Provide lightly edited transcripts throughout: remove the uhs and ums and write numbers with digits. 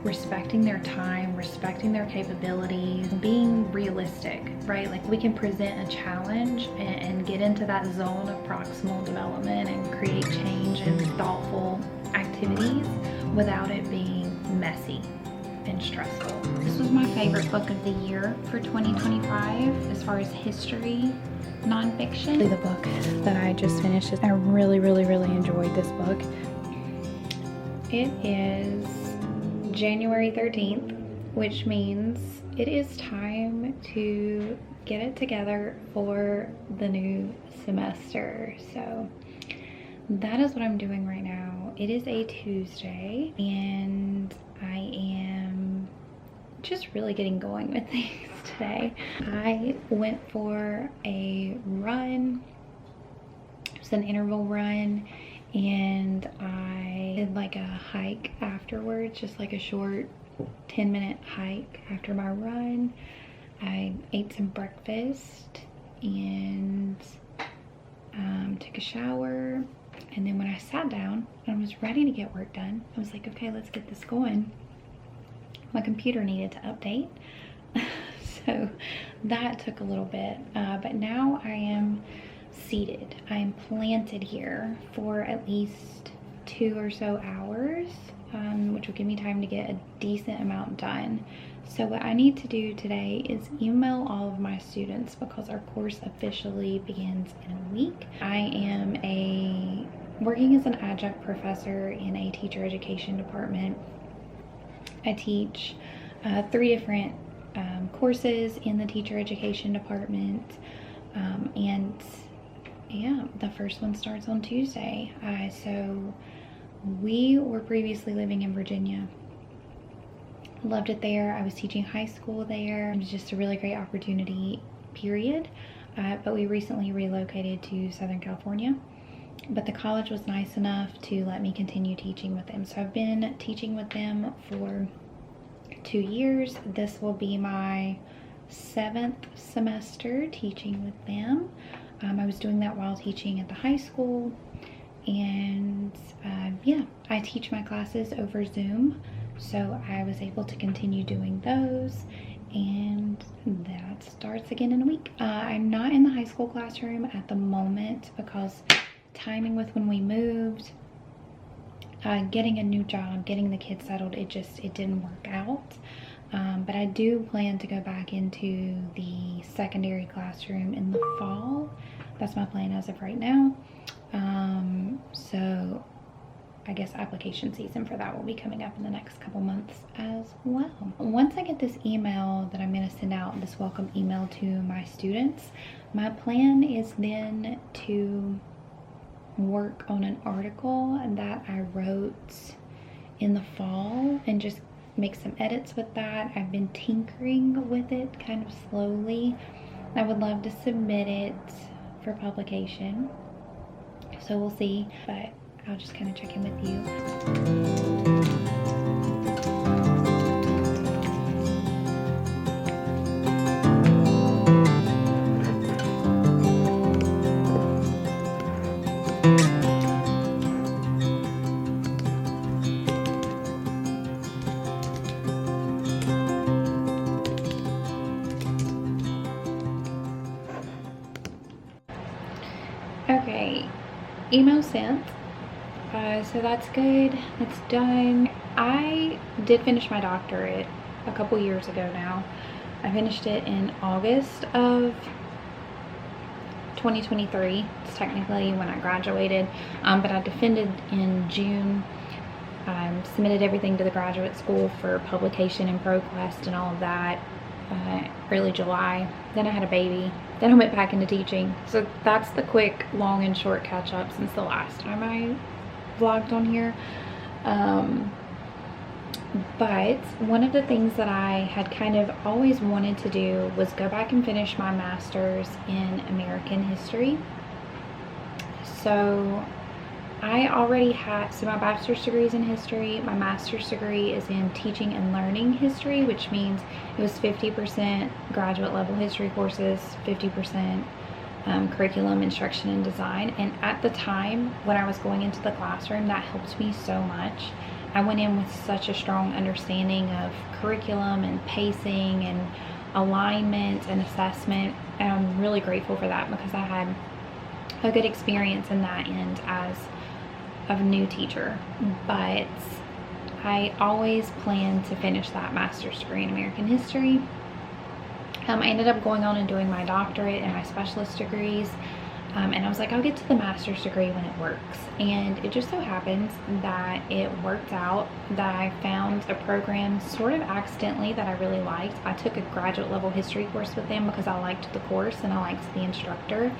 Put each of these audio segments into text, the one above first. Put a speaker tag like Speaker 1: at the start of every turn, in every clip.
Speaker 1: respecting their time, respecting their capabilities, being realistic, right? Like we can present a challenge and get into that zone of proximal development and create change and thoughtful activities without it being messy and stressful. This was my favorite book of the year for 2025 as far as history nonfiction. The book that I just finished, I really enjoyed this book. It is January 13th, which means it is time to get it together for the new semester. So that is what I'm doing right now. It is a Tuesday and I am just really getting going with things today. I went for a run. It was an interval run and I did like a hike afterwards, just like a short 10-minute hike after my run. I ate some breakfast and took a shower, and then when I sat down and was ready to get work done, I was like, okay, let's get this going. My computer needed to update, so that took a little bit, but now I am seated. I am planted here for at least 2 or so hours, which will give me time to get a decent amount done. So what I need to do today is email all of my students because our course officially begins in a week. I am working as an adjunct professor in a teacher education department. I teach 3 different courses in the teacher education department, and yeah, the first one starts on Tuesday. So we were previously living in Virginia. Loved it there. I was teaching high school there. It was just a really great opportunity, period. But we recently relocated to Southern California. But the college was nice enough to let me continue teaching with them. So I've been teaching with them for 2 years. This will be my 7th semester teaching with them. I was doing that while teaching at the high school. And yeah, I teach my classes over Zoom. So I was able to continue doing those. And that starts again in a week. I'm not in the high school classroom at the moment because timing with when we moved, getting a new job, getting the kids settled, it didn't work out. But I do plan to go back into the secondary classroom in the fall. That's my plan as of right now. So I guess application season for that will be coming up in the next couple months as well. Once I get this email that I'm going to send out, this welcome email to my students, my plan is then to work on an article that I wrote in the fall and just make some edits with that. I've been tinkering with it kind of slowly. I would love to submit it for publication, so we'll see, but I'll just kind of check in with you. Okay, email sent. So that's good. That's done. I did finish my doctorate a couple years ago now. I finished it in August of 2023. It's technically when I graduated, but I defended in June. Submitted everything to the graduate school for publication and ProQuest and all of that early July. Then I had a baby. Then I went back into teaching. So that's the quick, long, and short catch up since the last time I vlogged on here. But one of the things that I had kind of always wanted to do was go back and finish my master's in American history. So I already had, so my bachelor's degree is in history. My master's degree is in teaching and learning history, which means it was 50% graduate level history courses, 50% curriculum, instruction, and design. And at the time when I was going into the classroom, that helped me so much I went in with such a strong understanding of curriculum and pacing and alignment and assessment, and I'm really grateful for that because I had a good experience in that end as a new teacher. But I always planned to finish that master's degree in American history. I ended up going on and doing my doctorate and my specialist degrees, and I was like, I'll get to the master's degree when it works. And it just so happens that it worked out that I found a program sort of accidentally that I really liked. I took a graduate level history course with them because I liked the course and I liked the instructor,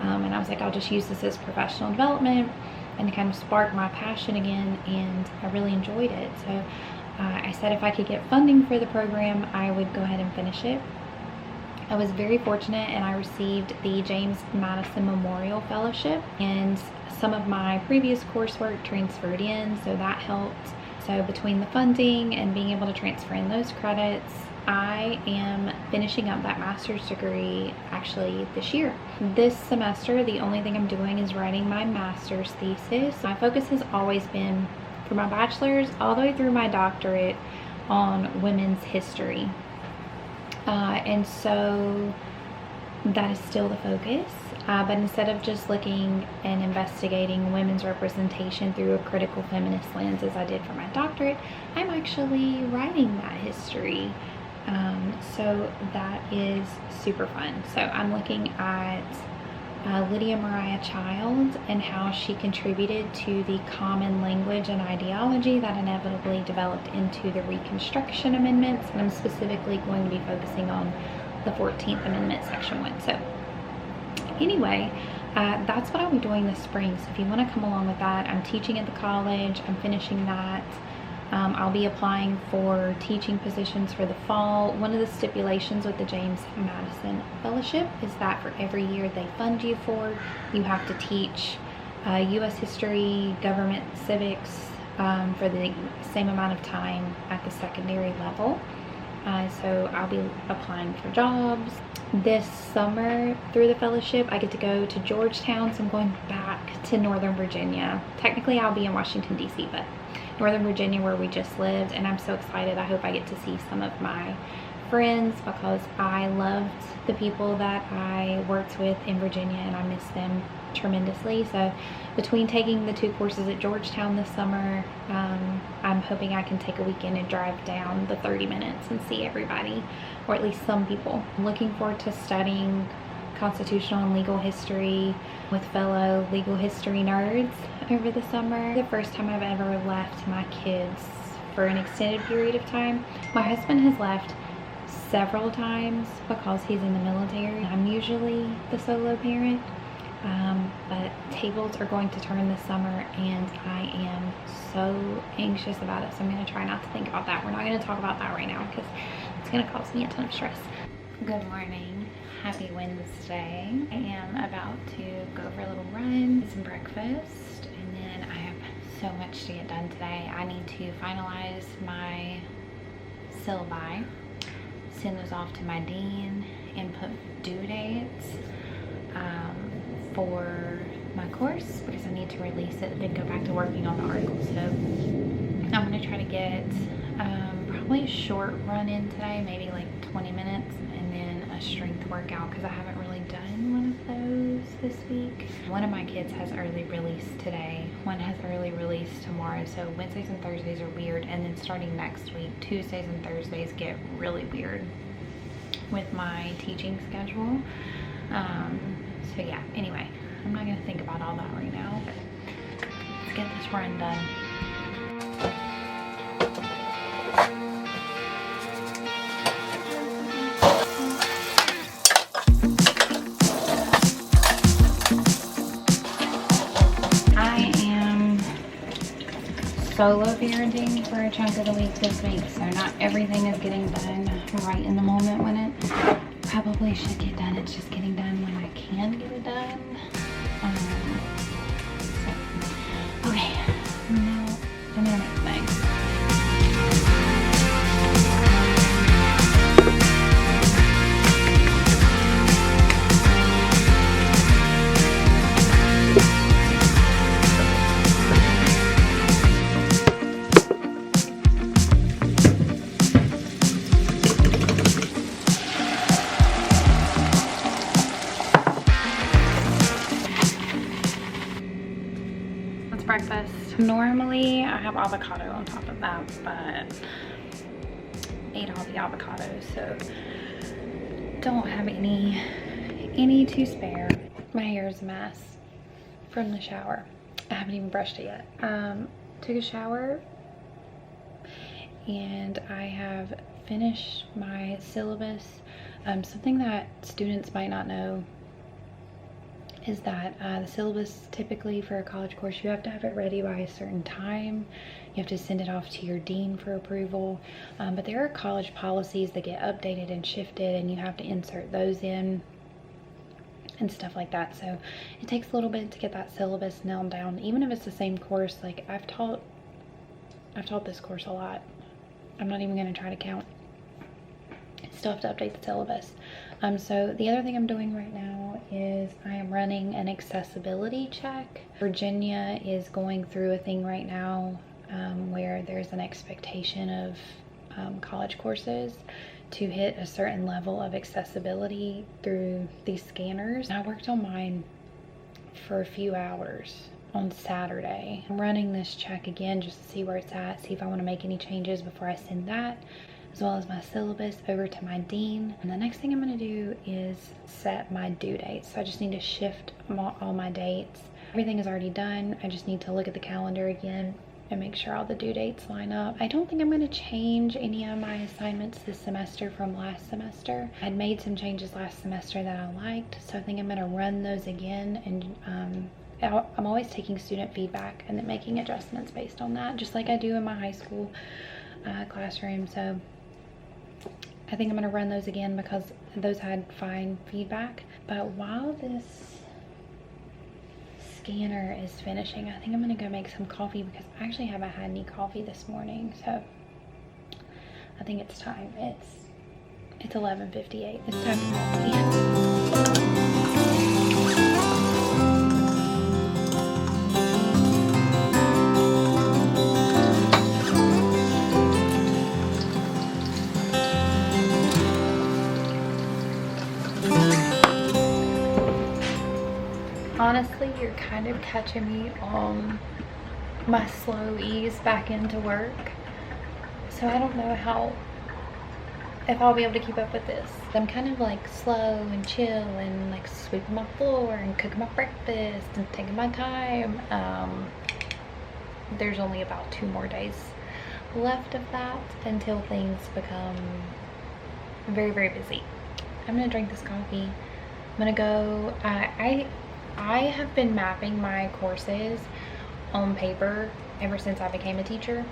Speaker 1: and I was like, I'll just use this as professional development and to kind of spark my passion again, and I really enjoyed it. So I said if I could get funding for the program, I would go ahead and finish it. I was very fortunate and I received the James Madison Memorial Fellowship, and some of my previous coursework transferred in, so that helped. So between the funding and being able to transfer in those credits, I am finishing up that master's degree actually this year. This semester, the only thing I'm doing is writing my master's thesis. My focus has always been, for my bachelor's all the way through my doctorate, on women's history. And so that is still the focus, but instead of just looking and investigating women's representation through a critical feminist lens as I did for my doctorate, I'm actually writing that history. So that is super fun. So I'm looking at Lydia Mariah Child and how she contributed to the common language and ideology that inevitably developed into the Reconstruction Amendments, and I'm specifically going to be focusing on the 14th Amendment, Section 1. So anyway, that's what I'll be doing this spring. So if you want to come along with that, I'm teaching at the college, I'm finishing that. I'll be applying for teaching positions for the fall. One of the stipulations with the James Madison Fellowship is that for every year they fund you for, you have to teach U.S. history, government, civics for the same amount of time at the secondary level. So I'll be applying for jobs. This summer through the fellowship, I get to go to Georgetown, so I'm going back to Northern Virginia. Technically I'll be in Washington, D.C., but Northern Virginia, where we just lived, and I'm so excited. I hope I get to see some of my friends because I loved the people that I worked with in Virginia and I miss them tremendously. So between taking the 2 courses at Georgetown this summer, I'm hoping I can take a weekend and drive down the 30 minutes and see everybody, or at least some people. I'm looking forward to studying constitutional and legal history with fellow legal history nerds over the summer. The first time I've ever left my kids for an extended period of time. My husband has left several times because he's in the military. I'm usually the solo parent, but tables are going to turn this summer and I am so anxious about it, so I'm going to try not to think about that. We're not going to talk about that right now because it's going to cause me a ton of stress. Good morning. Happy Wednesday. I am about to go for a little run, get some breakfast, and then I have so much to get done today. I need to finalize my syllabi, send those off to my dean, and put due dates for my course because I need to release it and then go back to working on the article. So I'm going to try to get probably a short run in today, maybe like 20 minutes, and then a strength workout because I haven't really done one of those this week. One of my kids has early release today, one has early release tomorrow, so Wednesdays and Thursdays are weird, and then starting next week, Tuesdays and Thursdays get really weird with my teaching schedule. So yeah, anyway, I'm not gonna think about all that right now, but let's get this run done. Solo parenting for a chunk of the week this week, so not everything is getting done right in the moment when it probably should get done. It's just getting done when I can get it done. So, okay, now I'm gonna make things. Normally I have avocado on top of that, but ate all the avocados, so don't have any to spare. My hair is a mess from the shower. I haven't even brushed it yet. Took a shower and I have finished my syllabus. Something that students might not know is that the syllabus typically for a college course, you have to have it ready by a certain time. You have to send it off to your dean for approval. But there are college policies that get updated and shifted, and you have to insert those in and stuff like that. So it takes a little bit to get that syllabus nailed down, even if it's the same course. Like I've taught this course a lot. I'm not even going to try to count. I still have to update the syllabus. So the other thing I'm doing right now is I am running an accessibility check. Virginia is going through a thing right now where there's an expectation of college courses to hit a certain level of accessibility through these scanners. I worked on mine for a few hours on Saturday. I'm running this check again just to see where it's at, see if I want to make any changes before I send that, as well as my syllabus over to my dean. And the next thing I'm going to do is set my due dates. So I just need to shift all my dates. Everything is already done. I just need to look at the calendar again and make sure all the due dates line up. I don't think I'm going to change any of my assignments this semester from last semester. I'd made some changes last semester that I liked, so I think I'm going to run those again. And I'm always taking student feedback and then making adjustments based on that, just like I do in my high school classroom. So I think I'm going to run those again because those had fine feedback. But while this scanner is finishing, I think I'm going to go make some coffee because I actually haven't had any coffee this morning. So I think it's time. It's 11:58. It's time for coffee. Honestly, you're kind of catching me on my slow ease back into work. So I don't know if I'll be able to keep up with this. I'm kind of like slow and chill and like sweeping my floor and cooking my breakfast and taking my time. There's only about 2 more days left of that until things become very, very busy. I'm gonna drink this coffee. I'm gonna go, I have been mapping my courses on paper ever since I became a teacher.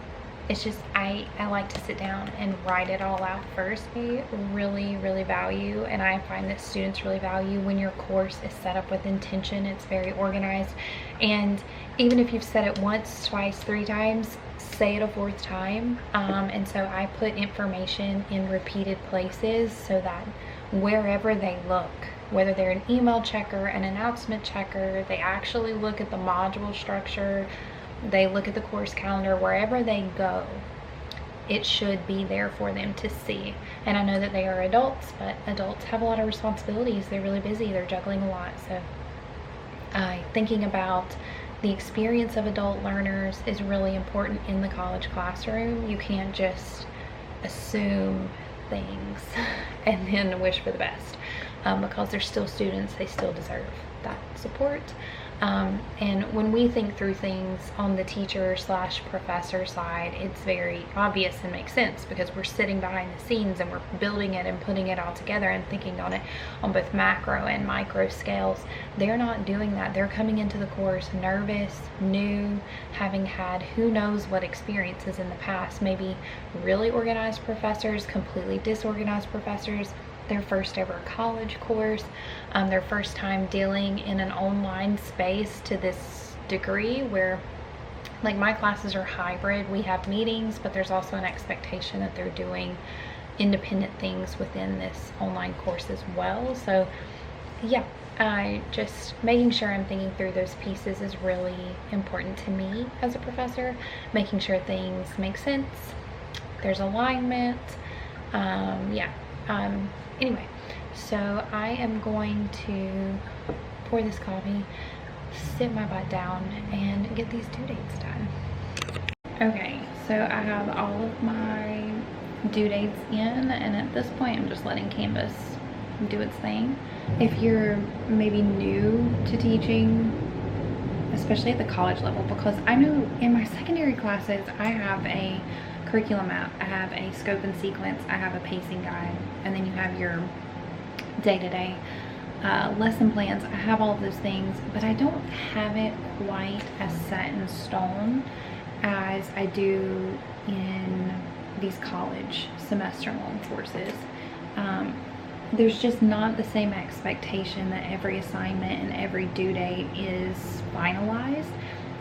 Speaker 1: It's just, I like to sit down and write it all out first. I really, really value, and I find that students really value when your course is set up with intention. It's very organized, and even if you've said it once, twice, 3 times, say it a 4th time. And so I put information in repeated places so that wherever they look, whether they're an email checker, an announcement checker, they actually look at the module structure, they look at the course calendar, wherever they go, it should be there for them to see. And I know that they are adults, but adults have a lot of responsibilities. They're really busy, they're juggling a lot. So thinking about the experience of adult learners is really important in the college classroom. You can't just assume things and then wish for the best. Because they're still students, they still deserve that support. And when we think through things on the teacher/professor side, it's very obvious and makes sense because we're sitting behind the scenes and we're building it and putting it all together and thinking on it on both macro and micro scales. They're not doing that. They're coming into the course nervous, new, having had who knows what experiences in the past, maybe really organized professors, completely disorganized professors, their first ever college course, their first time dealing in an online space to this degree where, like, my classes are hybrid. We have meetings, but there's also an expectation that they're doing independent things within this online course as well. So yeah, just making sure I'm thinking through those pieces is really important to me as a professor, making sure things make sense, there's alignment. Anyway, so I am going to pour this coffee, sit my butt down, and get these due dates done. Okay, so I have all of my due dates in, and at this point I'm just letting Canvas do its thing. If you're maybe new to teaching, especially at the college level, because I know in my secondary classes I have a curriculum map, I have a scope and sequence, I have a pacing guide, and then you have your day-to-day lesson plans. I have all of those things, but I don't have it quite as set in stone as I do in these college semester-long courses. There's just not the same expectation that every assignment and every due date is finalized.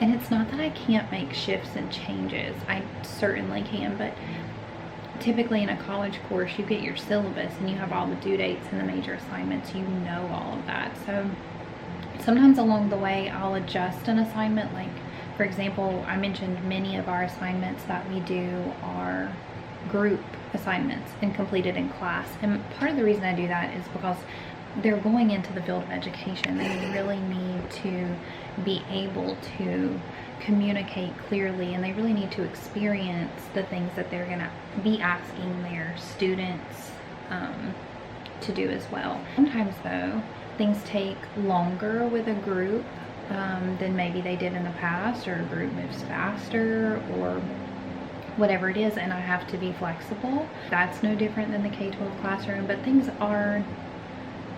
Speaker 1: And it's not that I can't make shifts and changes. I certainly can, but typically in a college course you get your syllabus and you have all the due dates and the major assignments. You know all of that. So sometimes along the way I'll adjust an assignment. Like, for example, I mentioned many of our assignments that we do are group assignments and completed in class. And part of the reason I do that is because they're going into the field of education. They really need to be able to communicate clearly, and they really need to experience the things that they're going to be asking their students to do as well. Sometimes though, things take longer with a group than maybe they did in the past, or a group moves faster, or whatever it is, and I have to be flexible. That's no different than the K-12 classroom, but things are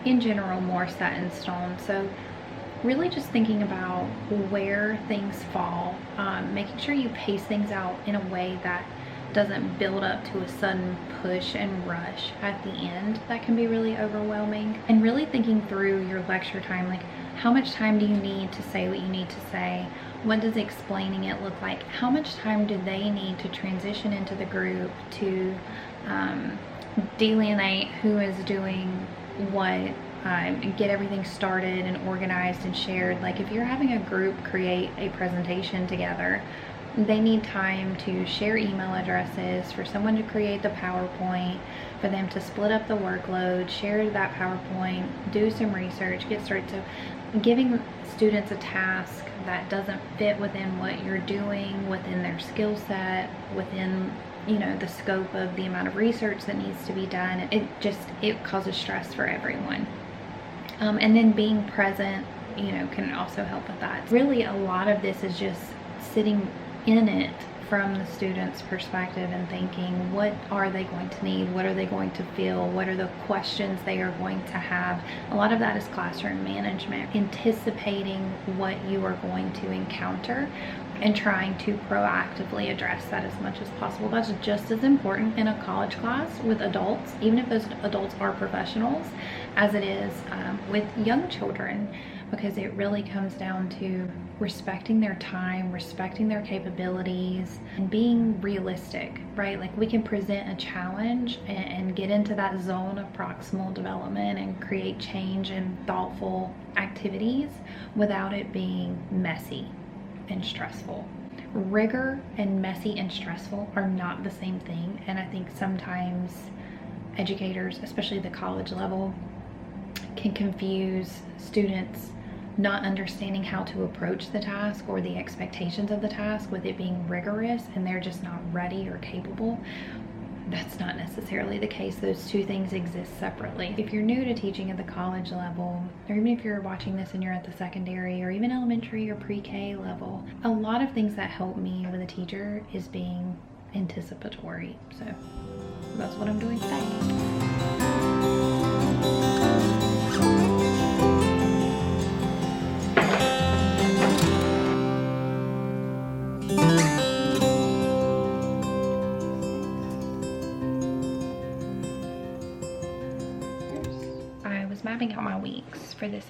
Speaker 1: in general more set in stone. So really just thinking about where things fall, making sure you pace things out in a way that doesn't build up to a sudden push and rush at the end. That can be really overwhelming. And really thinking through your lecture time, like how much time do you need to say what you need to say? What does explaining it look like? How much time do they need to transition into the group to delineate who is doing what, get everything started and organized and shared? Like if you're having a group create a presentation together, they need time to share email addresses, for someone to create the PowerPoint, for them to split up the workload, share that PowerPoint, do some research, get started. So giving students a task that doesn't fit within what you're doing, within their skill set, within, you know, the scope of the amount of research that needs to be done, it causes stress for everyone. And then being present, you know, can also help with that. Really, a lot of this is just sitting in it from the student's perspective and thinking, what are they going to need? What are they going to feel? What are the questions they are going to have? A lot of that is classroom management, anticipating what you are going to encounter and trying to proactively address that as much as possible. That's just as important in a college class with adults, even if those adults are professionals, as it is with young children, because it really comes down to respecting their time, respecting their capabilities, and being realistic, right? Like we can present a challenge and get into that zone of proximal development and create change and thoughtful activities without it being messy and stressful. Rigor and messy and stressful are not the same thing, and I think sometimes educators, especially the college level, can confuse students not understanding how to approach the task or the expectations of the task with it being rigorous, and they're just not ready or capable. That's not necessarily the case. Those two things exist separately. If you're new to teaching at the college level, or even if you're watching this and you're at the secondary or even elementary or pre-K level, a lot of things that help me with a teacher is being anticipatory. So that's what I'm doing today. Mapping out my weeks for this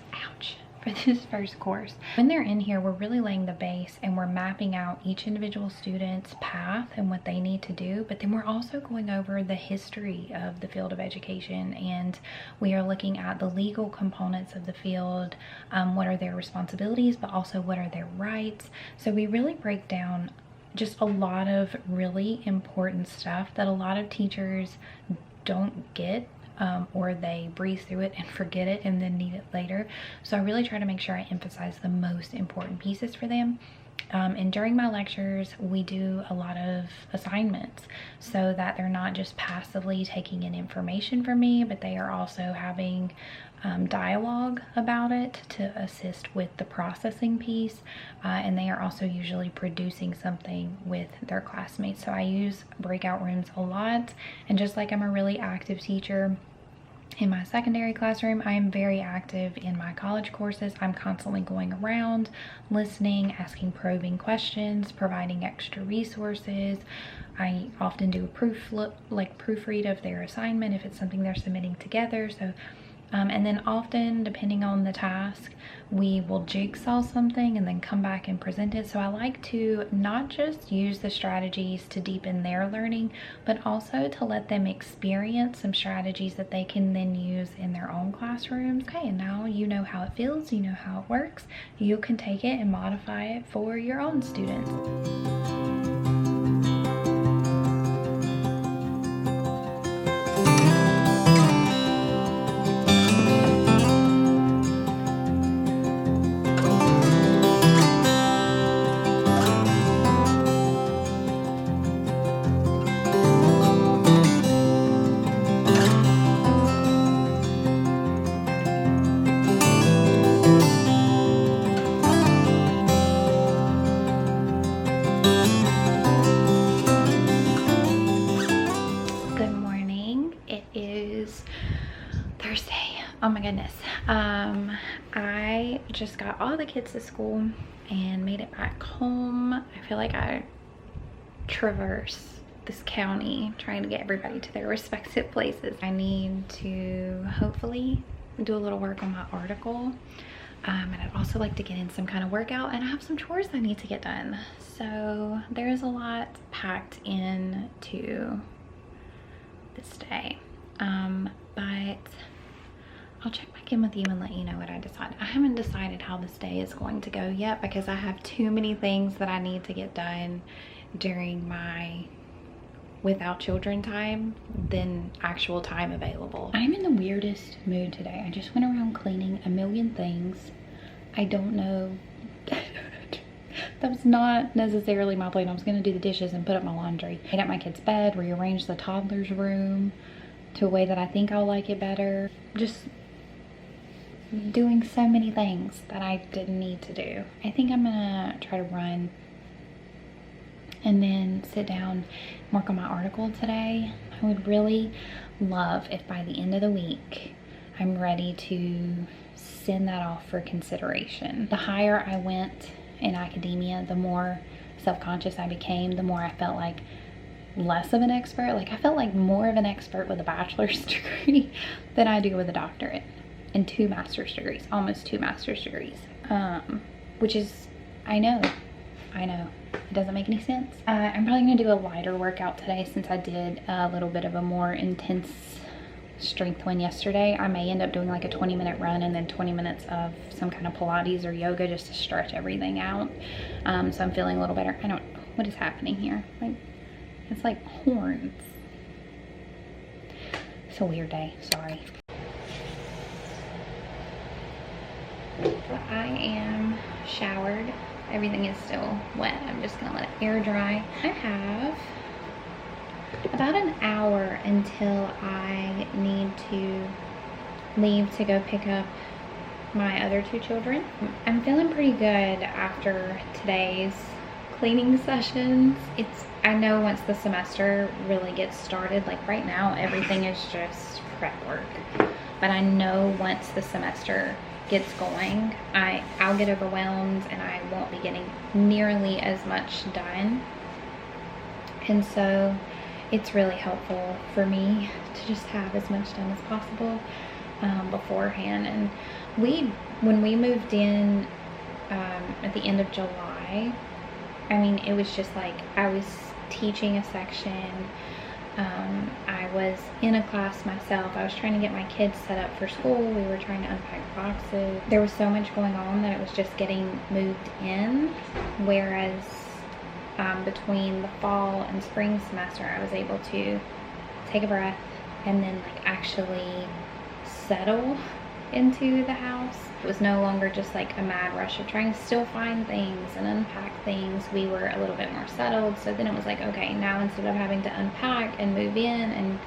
Speaker 1: first course. When they're in here, we're really laying the base and we're mapping out each individual student's path and what they need to do, but then we're also going over the history of the field of education, and we are looking at the legal components of the field, what are their responsibilities, but also what are their rights. So we really break down just a lot of really important stuff that a lot of teachers don't get, or they breeze through it and forget it and then need it later. So I really try to make sure I emphasize the most important pieces for them. And during my lectures, we do a lot of assignments so that they're not just passively taking in information from me, but they are also having dialogue about it to assist with the processing piece. And they are also usually producing something with their classmates. So I use breakout rooms a lot. And just like I'm a really active teacher in my secondary classroom, I am very active in my college courses. I'm constantly going around, listening, asking probing questions, providing extra resources. I often do a proofread of their assignment if it's something they're submitting together. So and then often, depending on the task, we will jigsaw something and then come back and present it. So I like to not just use the strategies to deepen their learning, but also to let them experience some strategies that they can then use in their own classrooms. Okay, and now you know how it feels, you know how it works. You can take it and modify it for your own students. Oh my goodness. I just got all the kids to school and made it back home. I feel like I traverse this county trying to get everybody to their respective places. I need to hopefully do a little work on my article. And I'd also like to get in some kind of workout, and I have some chores I need to get done. So there's a lot packed into this day. But I'll check back in with you and let you know what I decide. I haven't decided how this day is going to go yet because I have too many things that I need to get done during my without children time than actual time available. I'm in the weirdest mood today. I just went around cleaning a million things. I don't know. That was not necessarily my plan. I was gonna do the dishes and put up my laundry. Made up my kid's bed, rearranged the toddler's room to a way that I think I'll like it better. Just doing so many things that I didn't need to do. I think I'm gonna try to run and then sit down and work on my article today. I would really love if by the end of the week I'm ready to send that off for consideration. The higher I went in academia, the more self-conscious I became, the more I felt like less of an expert. Like I felt like more of an expert with a bachelor's degree than I do with a doctorate and 2 master's degrees, almost 2 master's degrees, which is, I know, it doesn't make any sense. I'm probably gonna do a lighter workout today since I did a little bit of a more intense strength one yesterday. I may end up doing like a 20-minute run and then 20 minutes of some kind of Pilates or yoga just to stretch everything out. So I'm feeling a little better. I don't know what is happening here. Like, it's like horns. It's a weird day, sorry. But I am showered. Everything is still wet. I'm just gonna let it air dry. I have about an hour until I need to leave to go pick up my other 2 children. I'm feeling pretty good after today's cleaning sessions. I know once the semester really gets started, like right now everything is just prep work, but I know once the semester gets going, I'll get overwhelmed and I won't be getting nearly as much done. And so it's really helpful for me to just have as much done as possible beforehand. And when we moved in at the end of July, I mean, it was just like I was teaching a section. I was in a class myself. I was trying to get my kids set up for school. We were trying to unpack boxes. There was so much going on that it was just getting moved in. Whereas between the fall and spring semester, I was able to take a breath and then like actually settle into the house. It was no longer just like a mad rush of trying to still find things and unpack things. We were a little bit more settled. So then it was like, okay, now instead of having to unpack and move in and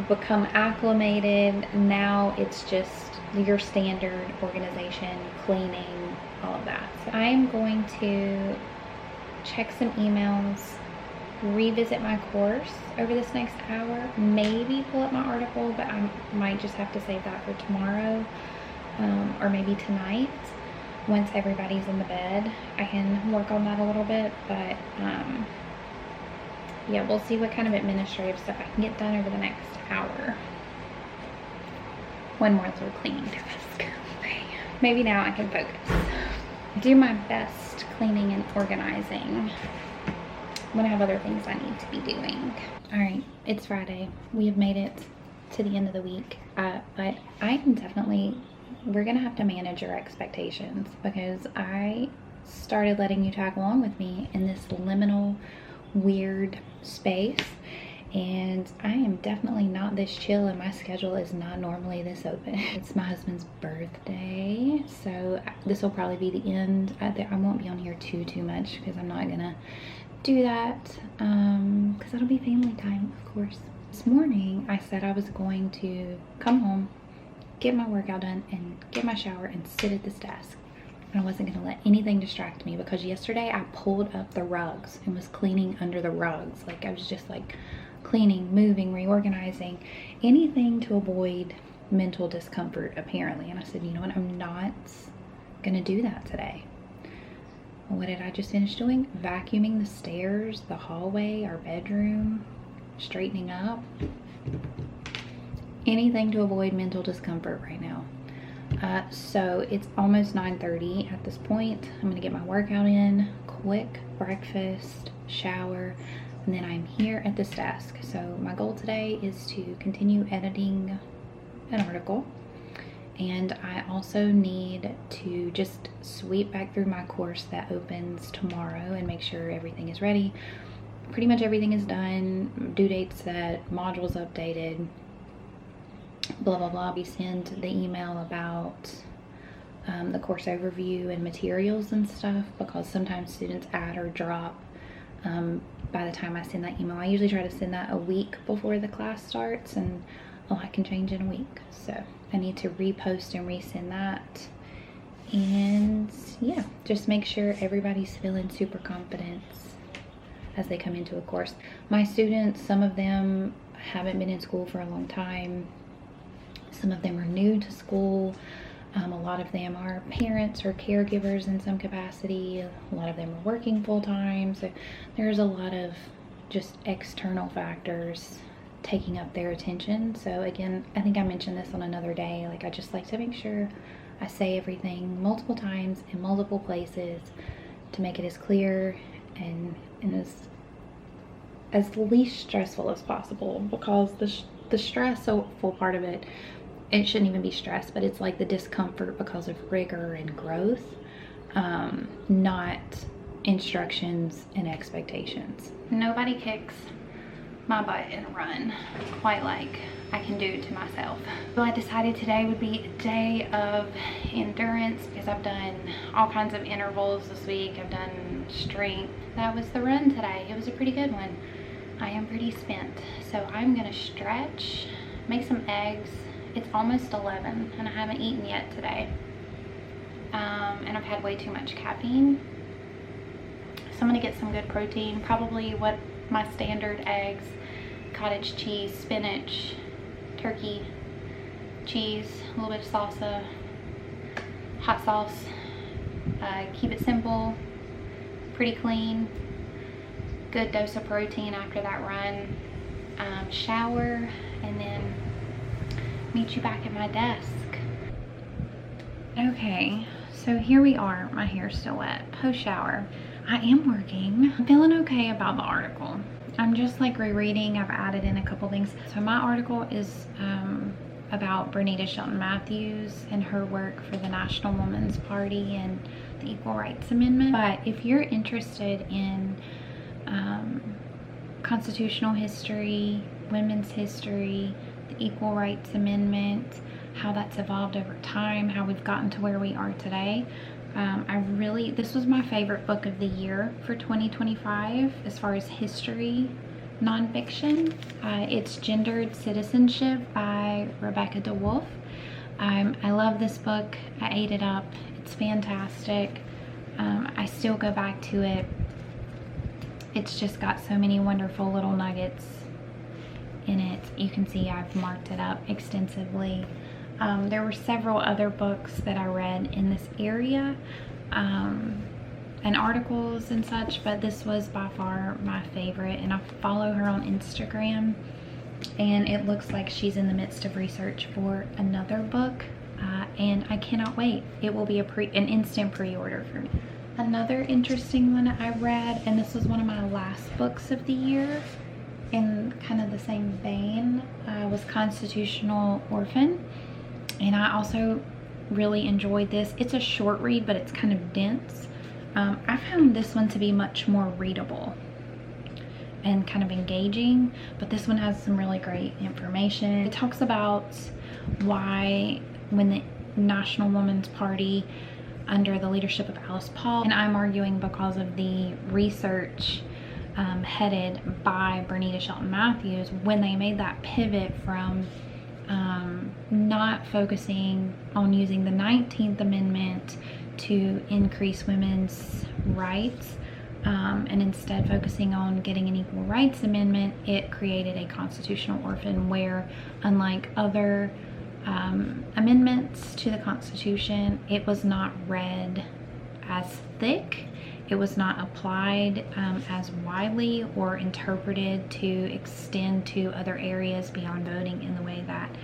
Speaker 1: become acclimated, now it's just your standard organization, cleaning, all of that. So I am going to check some emails, revisit my course over this next hour, maybe pull up my article, but I might just have to save that for tomorrow, or maybe tonight. Once everybody's in the bed, I can work on that a little bit, but yeah, we'll see what kind of administrative stuff I can get done over the next hour. One more little cleaning task. Okay, maybe now I can focus. Do my best cleaning and organizing when I have other things I need to be doing. All right, it's Friday. We have made it to the end of the week, but I am definitely, we're gonna have to manage your expectations, because I started letting you tag along with me in this liminal, weird space, and I am definitely not this chill, and my schedule is not normally this open. It's my husband's birthday, so this will probably be the end. I won't be on here too much, because I'm not gonna do that, because it'll be family time, of course. This morning I said I was going to come home, get my workout done, and get my shower and sit at this desk. And I wasn't gonna let anything distract me, because yesterday I pulled up the rugs and was cleaning under the rugs. Like, I was just like cleaning, moving, reorganizing, anything to avoid mental discomfort, apparently. And I said, you know what, I'm not gonna do that today. What did I just finish doing? Vacuuming the stairs, the hallway, our bedroom, straightening up. Anything to avoid mental discomfort right now. So it's almost 9:30 at this point. I'm gonna get my workout in, quick breakfast, shower, and then I'm here at this desk. So my goal today is to continue editing an article. And I also need to just sweep back through my course that opens tomorrow and make sure everything is ready. Pretty much everything is done, due date set, modules updated, blah blah blah. We send the email about the course overview and materials and stuff, because sometimes students add or drop by the time I send that email. I usually try to send that a week before the class starts, and a lot can change in a week, so I need to repost and resend that. And yeah, just make sure everybody's feeling super confident as they come into a course. My students, some of them haven't been in school for a long time, some of them are new to school, a lot of them are parents or caregivers in some capacity, a lot of them are working full-time, so there's a lot of just external factors taking up their attention. So again, I think I mentioned this on another day, like, I just like to make sure I say everything multiple times in multiple places to make it as clear and as least stressful as possible, because the stressful part of it, it shouldn't even be stress, but it's like the discomfort because of rigor and growth, not instructions and expectations. Nobody kicks my butt in a run quite like I can do to myself. So I decided today would be a day of endurance, because I've done all kinds of intervals this week. I've done strength. That was the run today. It was a pretty good one. I am pretty spent, so I'm gonna stretch, make some eggs. It's almost 11 and I haven't eaten yet today, and I've had way too much caffeine, so I'm gonna get some good protein, probably what my standard eggs, cottage cheese, spinach, turkey, cheese, a little bit of salsa, hot sauce. Keep it simple, pretty clean, good dose of protein after that run. Shower, and then meet you back at my desk. Okay, so here we are. My hair's still wet, post shower. I am working. I'm feeling okay about the article. I'm just like rereading. I've added in a couple things. So my article is about Bernita Shelton Matthews and her work for the National Women's Party and the Equal Rights Amendment. But if you're interested in constitutional history, women's history, the Equal Rights Amendment, how that's evolved over time, how we've gotten to where we are today. This was my favorite book of the year for 2025 as far as history nonfiction. It's Gendered Citizenship by Rebecca DeWolf. I love this book. I ate it up. It's fantastic. I still go back to it. It's just got so many wonderful little nuggets in it. You can see I've marked it up extensively. There were several other books that I read in this area, and articles and such, but this was by far my favorite, and I follow her on Instagram, and it looks like she's in the midst of research for another book, and I cannot wait. It will be an instant pre-order for me. Another interesting one I read, and this was one of my last books of the year in kind of the same vein, was Constitutional Orphan, and I also really enjoyed this. It's a short read, but it's kind of dense. I found this one to be much more readable and kind of engaging, but this one has some really great information. It talks about why when the National Women's Party under the leadership of Alice Paul, and I'm arguing because of the research headed by Bernita Shelton Matthews, when they made that pivot from not focusing on using the 19th Amendment to increase women's rights, and instead focusing on getting an Equal Rights Amendment, it created a constitutional orphan where, unlike other amendments to the Constitution, it was not read as thick, it was not applied as widely or interpreted to extend to other areas beyond voting in the way that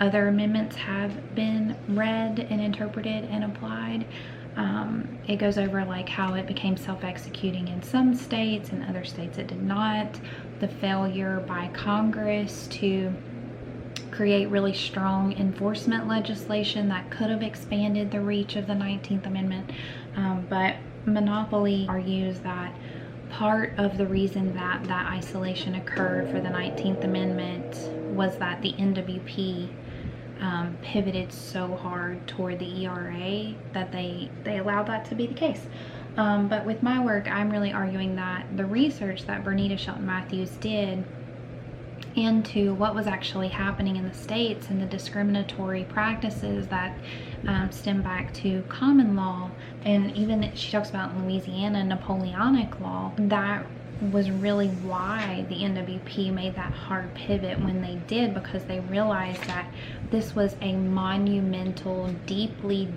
Speaker 1: other amendments have been read and interpreted and applied. It goes over like how it became self-executing in some states, and other states it did not. The failure by Congress to create really strong enforcement legislation that could have expanded the reach of the 19th Amendment. But Monopoly argues that part of the reason that that isolation occurred for the 19th Amendment was that the NWP pivoted so hard toward the ERA that they allowed that to be the case. But with my work, I'm really arguing that the research that Bernita Shelton Matthews did into what was actually happening in the states and the discriminatory practices that stem back to common law, and even she talks about in Louisiana Napoleonic law, that was really why the NWP made that hard pivot when they did, because they realized that this was a monumental, deeply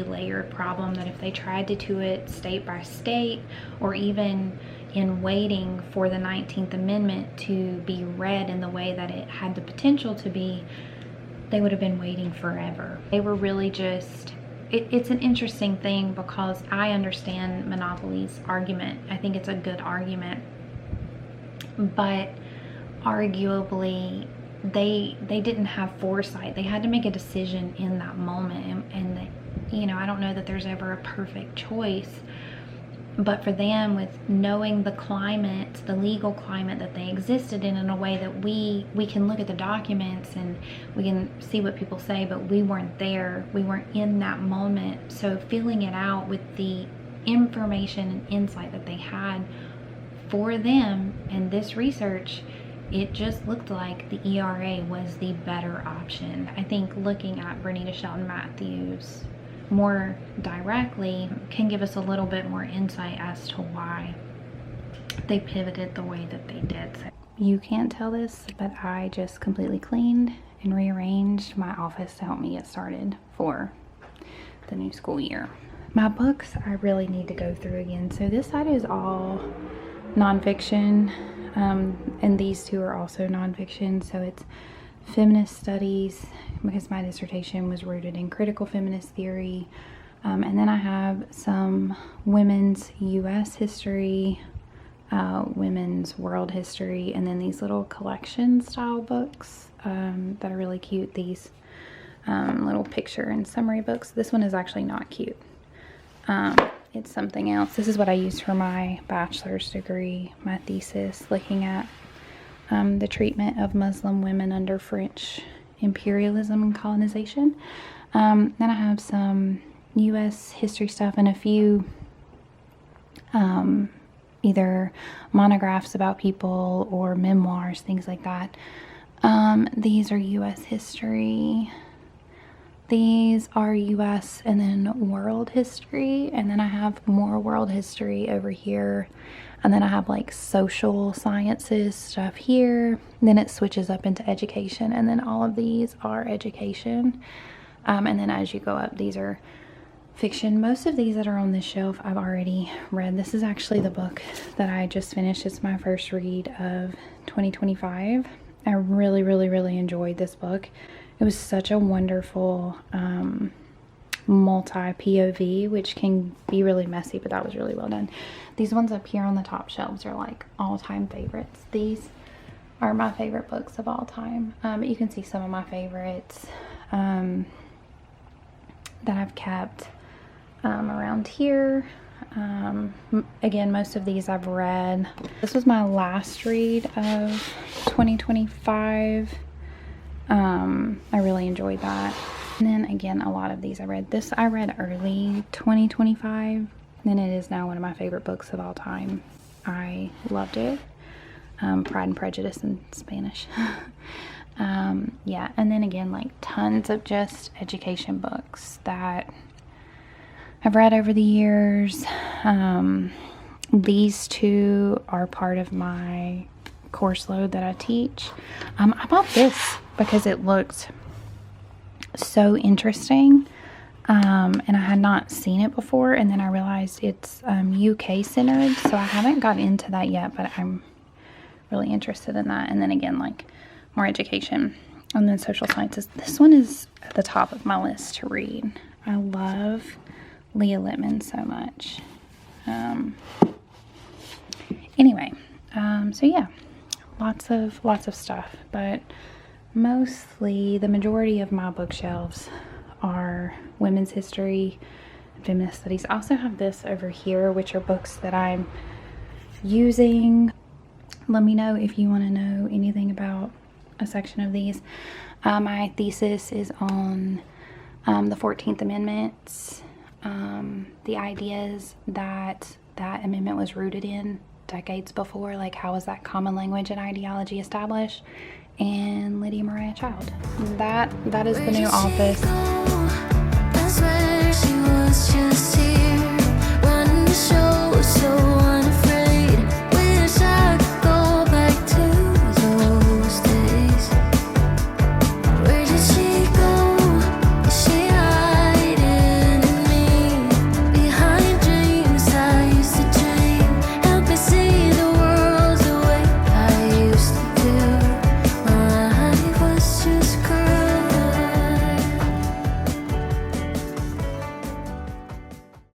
Speaker 1: layered problem, that if they tried to do it state by state, or even in waiting for the 19th Amendment to be read in the way that it had the potential to be, they would have been waiting forever. They were really just, it's an interesting thing, because I understand Monopoly's argument. I think it's a good argument, but arguably they didn't have foresight. They had to make a decision in that moment, and they, you know, I don't know that there's ever a perfect choice, but for them, with knowing the climate, the legal climate that they existed in a way that we can look at the documents and we can see what people say, but we weren't there, we weren't in that moment. So filling it out with the information and insight that they had for them and this research, it just looked like the ERA was the better option. I think looking at Bernita Shelton Matthews more directly can give us a little bit more insight as to why they pivoted the way that they did. So you can't tell this, but I just completely cleaned and rearranged my office to help me get started for the new school year. My books I really need to go through again. So this side is all nonfiction, and these two are also nonfiction. So it's feminist studies, because my dissertation was rooted in critical feminist theory, and then I have some women's U.S. history, women's world history, and then these little collection style books that are really cute. These little picture and summary books. This one is actually not cute. It's something else. This is what I used for my bachelor's degree, my thesis, looking at the treatment of Muslim women under French imperialism and colonization. Then I have some U.S. history stuff and a few either monographs about people or memoirs, things like that. These are U.S. history. These are U.S. and then world history, and then I have more world history over here, and then I have like social sciences stuff here. Then it switches up into education, and then all of these are education. And then as you go up, these are fiction. Most of these that are on this shelf I've already read. This is actually the book that I just finished. It's my first read of 2025. I really enjoyed this book. It was such a wonderful multi-POV, which can be really messy, but that was really well done. These ones up here on the top shelves are like all-time favorites. These are my favorite books of all time. But you can see some of my favorites that I've kept around here. Again, most of these I've read. This was my last read of 2025. I really enjoyed that. And then again, a lot of these I read. This I read early 2025, and it is now one of my favorite books of all time. I loved it. Pride and Prejudice in Spanish. Yeah, and then again, like tons of just education books that I've read over the years. These two are part of my course load that I teach. I bought this because it looked so interesting, and I had not seen it before, and then I realized it's UK centered, so I haven't got into that yet, but I'm really interested in that. And then again, like more education, and then social sciences. This one is at the top of my list to read. I love Leah Littman so much. Anyway, so yeah, lots of stuff, but mostly the majority of my bookshelves are women's history and feminist studies. I also have this over here, which are books that I'm using. Let me know if you want to know anything about a section of these. My thesis is on the 14th Amendment, the ideas that amendment was rooted in decades before, like how was that common language and ideology established, and Lydia Mariah Child. That is the new office.